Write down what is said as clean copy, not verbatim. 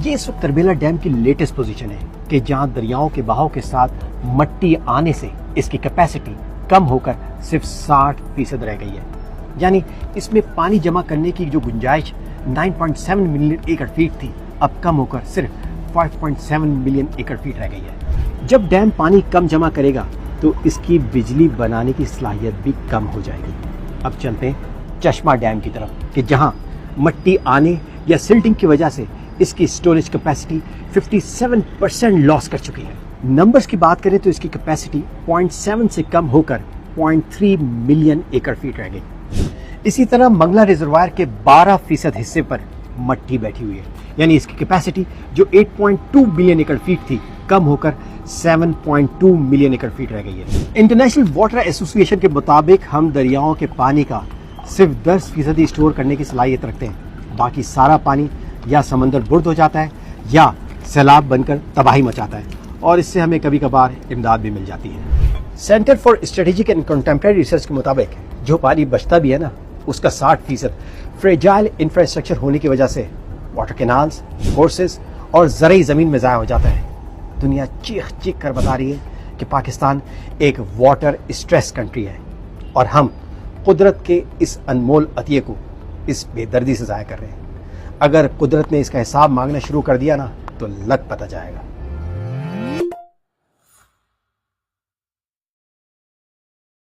ये इस वक्त तरबेला डैम की लेटेस्ट पोजीशन है कि जहां दरियाओं के बहाव के साथ मट्टी आने से इसकी कैपेसिटी कम होकर सिर्फ 60% रह गई है। यानी इसमें पानी जमा करने की जो गुंजाइश 9.7 मिलियन एकड़ फीट थी, अब कम होकर सिर्फ 5.7 मिलियन एकड़ फीट रह गई है। जब डैम पानी कम जमा करेगा तो इसकी बिजली बनाने की सलाहियत भी कम हो जाएगी। अब चलते हैं चश्मा डैम की तरफ कि जहां मट्टी आने या सिल्टिंग की वजह से इसकी स्टोरेज कैपेसिटी 57% लॉस कर चुकी है। नंबर्स की बात करें तो इसकी कैपेसिटी 0.7 से कम होकर 0.3 मिलियन एकड़ फीट रह गई। इसी तरह मंगला रिजर्वायर के 12% हिस्से पर मट्टी बैठी हुई है, यानी इसकी कैपेसिटी जो 8.2 मिलियन एकड़ फीट थी कम होकर 7.2 मिलियन एकड़ फीट रह गई है। इंटरनेशनल वाटर एसोसिएशन के मुताबिक हम दरियाओं के पानी का सिर्फ 10% स्टोर करने की सलाहियत रखते हैं। बाकी सारा पानी या समंदर बुर्द हो जाता है या सैलाब बनकर तबाही मचाता है, और इससे हमें कभी कभार इमदाद भी मिल जाती है। Centre for strategic and contemporary research के मुताबिक जो पानी बचता भी है ना, उसका 60% फ्रेजाइल इंफ्रास्ट्रक्चर होने की वजह से वाटर कैनाल्स, कोर्सेज और ज़रई ज़मीन में ज़ाया हो जाता है। दुनिया चीख चीख कर बता रही है कि पाकिस्तान एक वाटर स्ट्रेस कंट्री है और हम कुदरत के इस अनमोल अतिये को इस बेदर्दी से ज़ाया कर रहे हैं। अगर कुदरत ने इसका हिसाब मांगना शुरू कर दिया ना तो लग पता जाएगा।